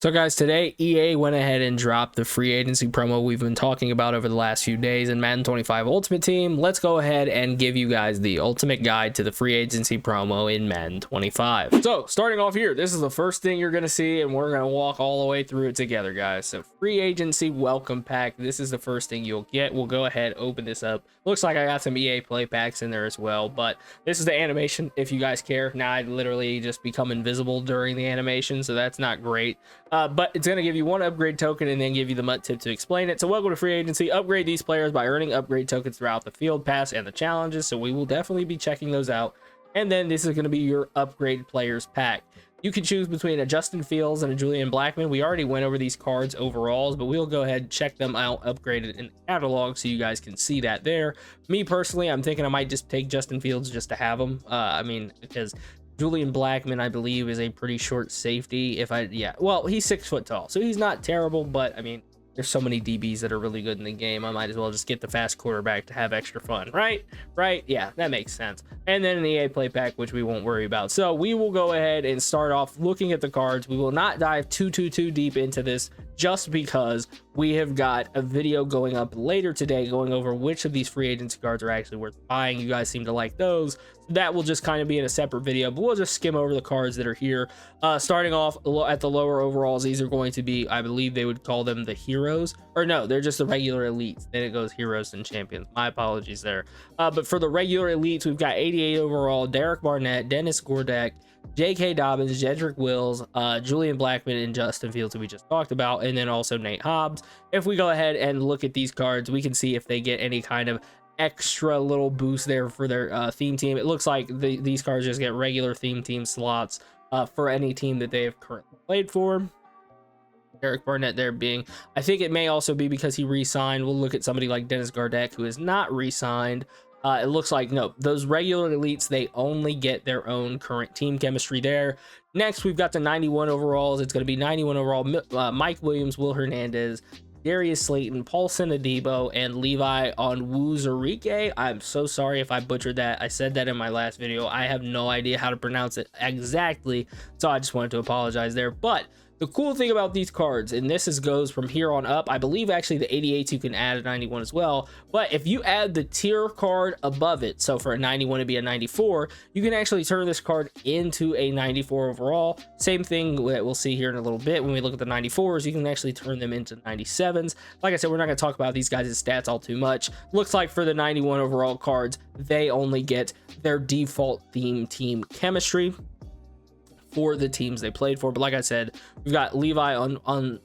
So guys, today EA went ahead and dropped the free agency promo we've been talking about over the last few days in Madden 25 Ultimate Team. Let's go ahead and give you guys the ultimate guide to the free agency promo in Madden 25. So starting off here, this is the first thing you're going to see, and we're going to walk all the way through it together, guys. So free agency welcome pack. This is the first thing you'll get. We'll go ahead, open this up. Looks like I got some EA play packs in there as well, but this is the animation if you guys care. Now I literally just become invisible during the animation, so that's not great. But it's going to give you one upgrade token and then give you the MUT tip to explain it. So welcome to free agency. Upgrade these players by earning upgrade tokens throughout the field pass and the challenges. So we will definitely be checking those out. And then this is going to be your upgrade players pack. You can choose between a Justin Fields and a Julian Blackmon. We already went over these cards overalls, but we'll go ahead and check them out upgraded in the catalog so you guys can see that there. Me personally, I'm thinking I might just take Justin Fields just to have him. Because Julian Blackmon, I believe, is a pretty short safety. Well, he's 6 foot tall, so he's not terrible, but I mean, there's so many DBs that are really good in the game. I might as well just get the fast quarterback to have extra fun, right? Yeah, that makes sense. And then an EA play pack, which we won't worry about. So we will go ahead and start off looking at the cards. We will not dive too deep into this, just because we have got a video going up later today going over which of these free agency cards are actually worth buying. You guys seem to like those. That will just kind of be in a separate video, but we'll just skim over the cards that are here. Starting off at the lower overalls, these are going to be, I believe they would call them the heroes, or no, they're just the regular elites. Then it goes heroes and champions. My apologies there. But for the regular elites, we've got 88 overall, Derek Barnett, Dennis Gordek, J.K. Dobbins, Jedrick Wills, Julian Blackmon, and Justin Fields, who we just talked about, and then also Nate Hobbs. If we go ahead and look at these cards, we can see if they get any kind of extra little boost there for their theme team. It looks like these cards just get regular theme team slots for any team that they have currently played for. Derek Barnett there being, I think it may also be because he re-signed. We'll look at somebody like Dennis Gordek, who is not re-signed. It looks like, no, those regular elites, they only get their own current team chemistry there. Next, we've got the 91 overalls. It's going to be 91 overall, Mike Williams, Will Hernandez, Darius Slayton, Paulson Adebo, and Levi Onwuzurike. I'm so sorry if I butchered that. I said that in my last video. I have no idea how to pronounce it exactly, so I just wanted to apologize there. But the cool thing about these cards, and this goes from here on up, I believe actually the 88s you can add a 91 as well, but if you add the tier card above it, so for a 91 to be a 94, you can actually turn this card into a 94 overall. Same thing that we'll see here in a little bit. When we look at the 94s, you can actually turn them into 97s. Like I said, we're not going to talk about these guys' stats all too much. Looks like for the 91 overall cards, they only get their default theme team chemistry for the teams they played for. But like I said, we've got Levi on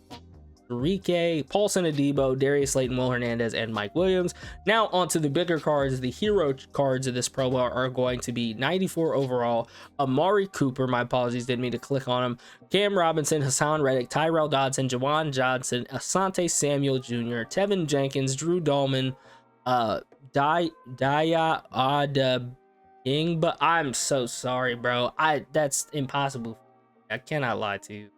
Enrique, Paulson Adebo, Darius Slayton, Will Hernandez, and Mike Williams. Now onto the bigger cards. The hero cards of this promo are going to be 94 overall, Amari Cooper, my apologies, didn't mean to click on him, Cam Robinson, Hassan Reddick, Tyrell Dodson, Jawan Johnson, Asante Samuel Jr., Tevin Jenkins, Drew Dahlman, Daya but I'm so sorry, bro. That's impossible. I cannot lie to you.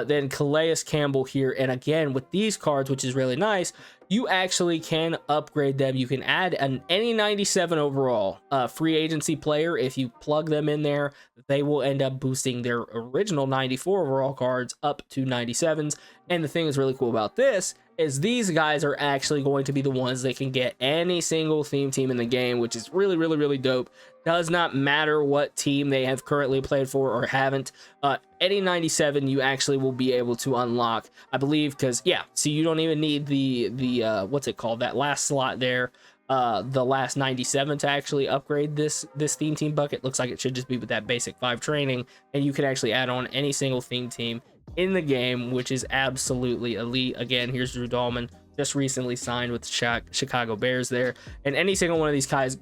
Then Calais Campbell here, and again with these cards, which is really nice, you actually can upgrade them. You can add any 97 overall free agency player. If you plug them in there, they will end up boosting their original 94 overall cards up to 97s. And the thing that's really cool about this is these guys are actually going to be the ones that can get any single theme team in the game, which is really dope. Does not matter what team they have currently played for or haven't. Any 97 you actually will be able to unlock, I believe, because yeah, so you don't even need the what's it called, that last slot there, the last 97 to actually upgrade this theme team bucket. Looks like it should just be with that basic 5 training, and you can actually add on any single theme team in the game, which is absolutely elite. Again, here's Drew Dahlman, just recently signed with the Chicago Bears there, and any single one of these guys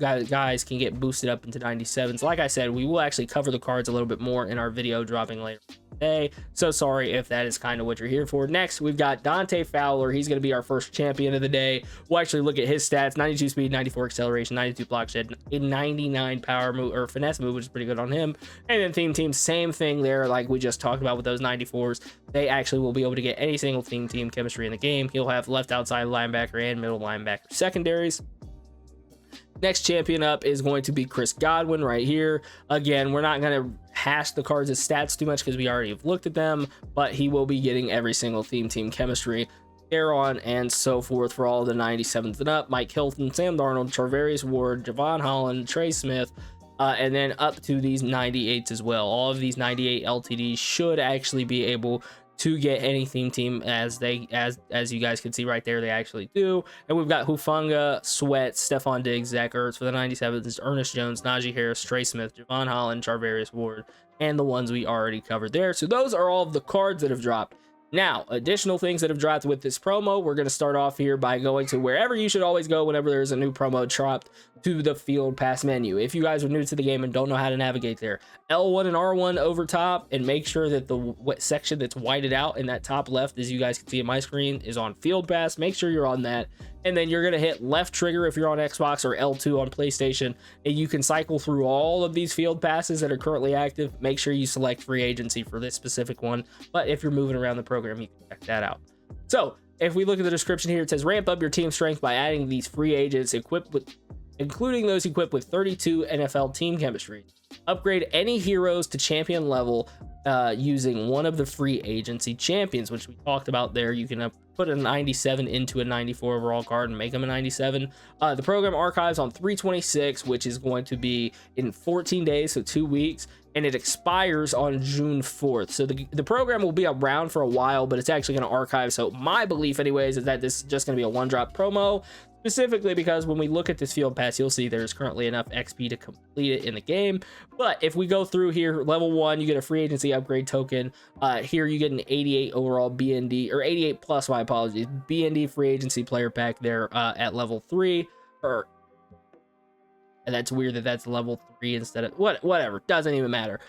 can get boosted up into 97s. Like I said, we will actually cover the cards a little bit more in our video dropping later today, so sorry if that is kind of what you're here for. Next, we've got Dante Fowler. He's going to be our first champion of the day. We'll actually look at his stats: 92 speed, 94 acceleration, 92 block shed, 99 power move or finesse move, which is pretty good on him. And then theme team, same thing there, like we just talked about with those 94s. They actually will be able to get any single theme team chemistry in the game. He'll have left outside linebacker and middle linebacker secondaries. Next champion up is going to be Chris Godwin right here. Again, we're not going to hash the cards as stats too much because we already have looked at them, but he will be getting every single team chemistry, Aaron, and so forth for all the 97s and up. Mike Hilton, Sam Darnold, Charvarius Ward, Javon Holland, Trey Smith, and then up to these 98s as well. All of these 98 LTDs should actually be able to get any theme team, as you guys can see right there, they actually do. And we've got Hufanga, Sweat, Stephon Diggs, Zach Ertz for the 97s, Ernest Jones, Najee Harris, Trey Smith, Javon Holland, Charvarius Ward, and the ones we already covered there. So those are all of the cards that have dropped. Now, additional things that have dropped with this promo, we're going to start off here by going to wherever you should always go whenever there's a new promo dropped, to the Field Pass menu. If you guys are new to the game and don't know how to navigate there, L1 and R1 over top, and make sure that the section that's whited out in that top left, as you guys can see in my screen, is on Field Pass. Make sure you're on that. And then you're going to hit left trigger if you're on Xbox, or L2 on PlayStation, and you can cycle through all of these field passes that are currently active. Make sure you select free agency for this specific one, but if you're moving around the program, you can check that out. So if we look at the description here, it says ramp up your team strength by adding these free agents including those equipped with 32 NFL team chemistry. Upgrade any heroes to champion level using one of the free agency champions, which we talked about there. You can put a 97 into a 94 overall card and make them a 97. The program archives on 3/26, which is going to be in 14 days, so 2 weeks, and it expires on June 4th. So the program will be around for a while, but it's actually going to archive. So my belief anyways is that this is just going to be a one-drop promo, specifically because when we look at this field pass, you'll see there's currently enough XP to complete it in the game. But if we go through here, level 1, you get a free agency upgrade token. Here you get an 88 overall BND, or 88 plus, my apologies, BND free agency player pack there at level 3. And that's weird that that's level 3 instead of whatever, doesn't even matter.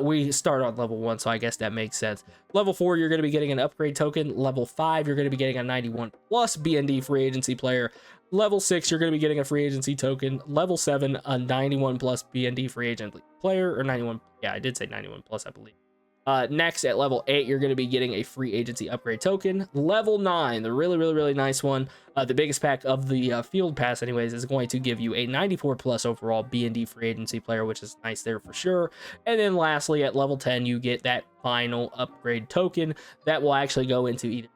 We start on level 1, so I guess that makes sense. Level 4, you're going to be getting an upgrade token. Level 5, you're going to be getting a 91 plus BND free agency player. Level 6, you're going to be getting a free agency token. Level 7, a 91 plus BND free agent player, or 91. Yeah, I did say 91 plus, I believe. Next, at level 8, you're going to be getting a free agency upgrade token. Level 9, the really nice one, the biggest pack of the field pass anyways, is going to give you a 94 plus overall BND free agency player, which is nice there for sure. And then lastly, at level 10, you get that final upgrade token that will actually go into either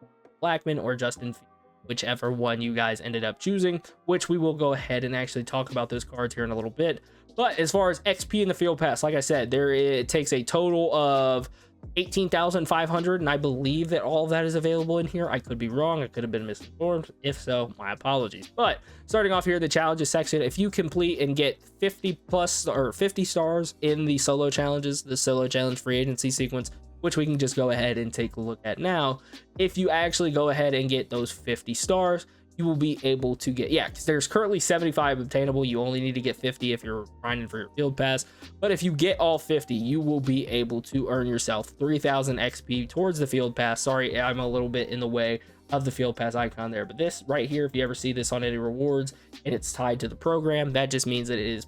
Blackman or Justin Fields, whichever one you guys ended up choosing, which we will go ahead and actually talk about those cards here in a little bit. But as far as XP in the field pass, like I said, it takes a total of 18,500, and I believe that all of that is available in here. I could be wrong. I could have been misinformed. If so, my apologies. But starting off here, the challenges section, if you complete and get 50 plus or 50 stars in the solo challenges, the solo challenge free agency sequence, which we can just go ahead and take a look at now. If you actually go ahead and get those 50 stars, you will be able to get, because there's currently 75 obtainable. You only need to get 50 if you're grinding for your field pass. But if you get all 50, you will be able to earn yourself 3,000 XP towards the field pass. Sorry, I'm a little bit in the way of the field pass icon there. But this right here, if you ever see this on any rewards and it's tied to the program, that just means that it is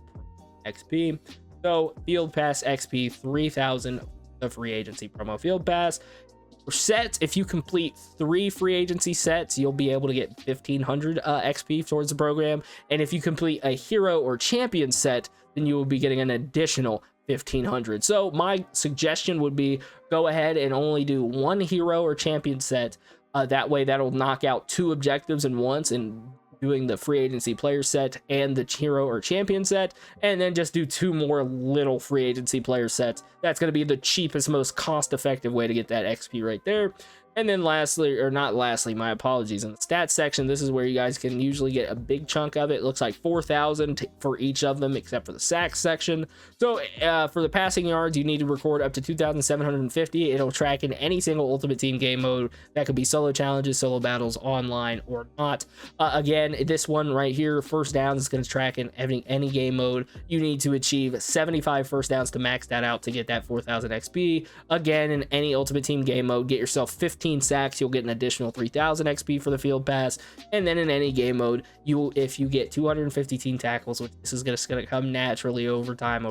XP. So field pass XP 3,000, the free agency promo field pass. For sets, if you complete 3 free agency sets, you'll be able to get 1,500 XP towards the program. And if you complete a hero or champion set, then you will be getting an additional 1,500. So my suggestion would be go ahead and only do 1 hero or champion set. That way, that'll knock out 2 objectives in once, and doing the free agency player set and the hero or champion set, and then just do 2 more little free agency player sets. That's going to be the cheapest, most cost-effective way to get that XP right there. And then lastly, or not lastly, my apologies, in the stats section, this is where you guys can usually get a big chunk of it. It looks like 4,000 for each of them, except for the sacks section. So for the passing yards, you need to record up to 2,750. It'll track in any single Ultimate Team game mode. That could be solo challenges, solo battles, online, or not. Again, this one right here, first downs, is going to track in any game mode. You need to achieve 75 first downs to max that out to get that 4,000 XP. Again, in any Ultimate Team game mode, get yourself 15 sacks, you'll get an additional 3,000 XP for the field pass. And then in any game mode, if you get 250 team tackles, which this is going to come naturally over time,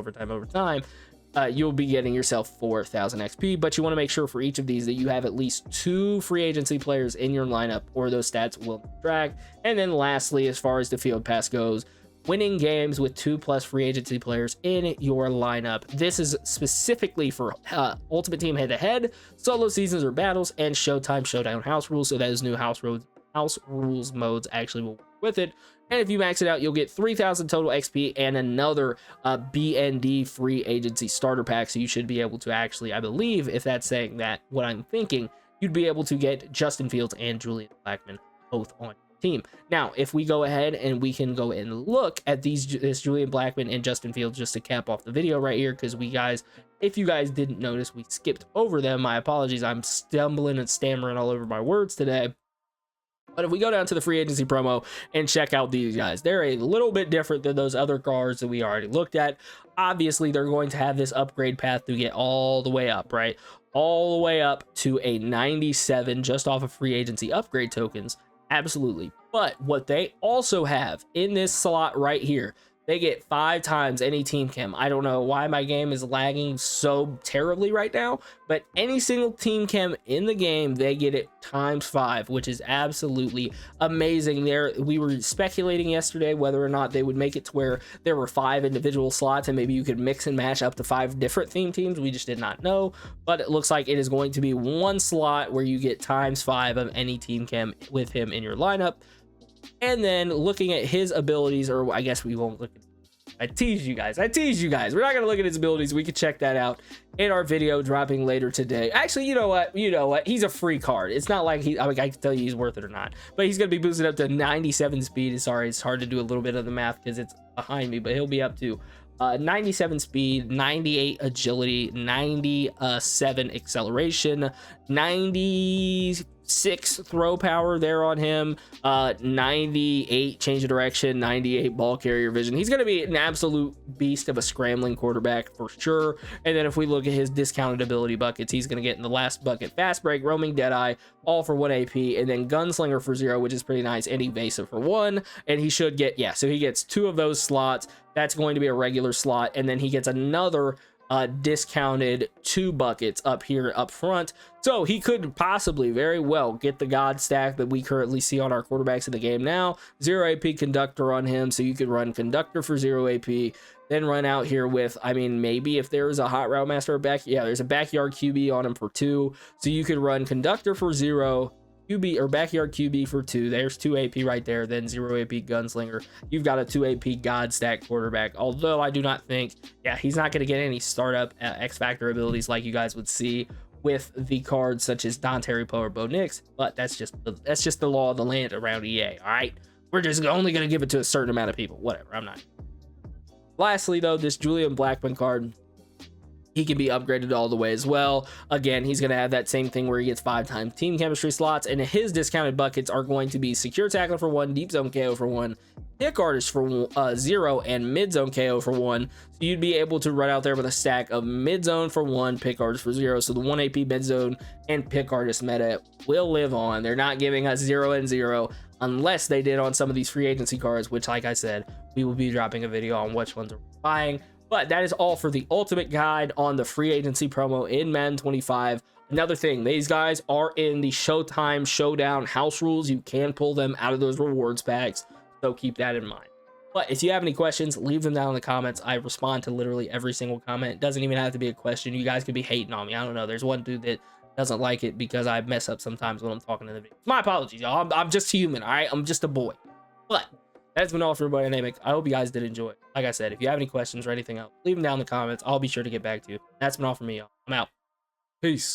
you'll be getting yourself 4,000 XP. But you want to make sure for each of these that you have at least 2 free agency players in your lineup, or those stats will track. And then lastly, as far as the field pass goes, winning games with 2+ free agency players in your lineup. This is specifically for Ultimate Team head-to-head, solo seasons or battles, and Showtime Showdown house rules. So those new house rules modes actually will work with it. And if you max it out, you'll get 3,000 total XP and another BND free agency starter pack. So you should be able to actually, I believe, if that's saying that what I'm thinking, you'd be able to get Justin Fields and Julian Blackmon both on team. Now, if we go ahead and we can go and look at this Julian Blackmon and Justin Fields, just to cap off the video right here, because if you guys didn't notice, we skipped over them. My apologies. I'm stumbling and stammering all over my words today. But if we go down to the free agency promo and check out these guys, they're a little bit different than those other cards that we already looked at. Obviously, they're going to have this upgrade path to get all the way up, right? All the way up to a 97 just off of free agency upgrade tokens. Absolutely. But what they also have in this slot right here, they get 5 times any team chem. I don't know why my game is lagging so terribly right now, but any single team chem in the game, they get it ×5, which is absolutely amazing. We were speculating yesterday whether or not they would make it to where there were 5 individual slots and maybe you could mix and match up to 5 different theme teams. We just did not know, but it looks like it is going to be one slot where you get ×5 of any team chem with him in your lineup. And then looking at his abilities, or I guess we won't look at, I teased you guys. We're not going to look at his abilities. We can check that out in our video dropping later today. Actually, you know what? He's a free card. It's not like I can tell you he's worth it or not, but he's going to be boosted up to 97 speed. Sorry, it's hard to do a little bit of the math because it's behind me, but he'll be up to 97 speed, 98 agility, 97 acceleration, 96 throw power there on him, 98 change of direction, 98 ball carrier vision. He's going to be an absolute beast of a scrambling quarterback for sure. And then if we look at his discounted ability buckets, he's going to get in the last bucket fast break, roaming deadeye, all for 1 AP, and then gunslinger for 0, which is pretty nice, and evasive for 1. And he should get, so he gets 2 of those slots. That's going to be a regular slot, and then he gets another discounted 2 buckets up here up front. So he could possibly very well get the god stack that we currently see on our quarterbacks in the game now. 0 AP conductor on him, so you could run conductor for 0 AP, then run out here with, I mean, maybe if there is a hot route master there's a backyard QB on him for 2, so you could run conductor for 0, QB or backyard QB for 2. There's 2 AP right there, then 0 AP gunslinger. You've got a 2 AP god stack quarterback. Although I do not think, he's not going to get any startup X Factor abilities like you guys would see with the cards such as Dontari Poe or Bo Nix. But that's just the law of the land around EA. All right, we're just only going to give it to a certain amount of people. Whatever, I'm not. Lastly, though, this Julian Blackmon card, he can be upgraded all the way as well. Again, he's going to have that same thing where he gets 5 times team chemistry slots, and his discounted buckets are going to be secure tackler for 1, deep zone KO for 1, pick artist for 0, and mid zone KO for 1. So you'd be able to run out there with a stack of mid zone for 1, pick artist for 0. So the 1 AP mid zone and pick artist meta will live on. They're not giving us 0 and 0 unless they did on some of these free agency cards, which, like I said, we will be dropping a video on which ones we're buying. But that is all for the ultimate guide on the free agency promo in Madden 25. Another thing, these guys are in the Showtime Showdown house rules. You can pull them out of those rewards packs, so keep that in mind. But if you have any questions, leave them down in the comments. I respond to literally every single comment. It doesn't even have to be a question. You guys could be hating on me. I don't know. There's one dude that doesn't like it because I mess up sometimes when I'm talking in the video. My apologies, y'all. I'm just human, all right? I'm just a boy. But that's been all for everybody dynamic. I hope you guys did enjoy it. Like I said, if you have any questions or anything else, leave them down in the comments. I'll be sure to get back to you. That's been all for me, y'all. I'm out. Peace.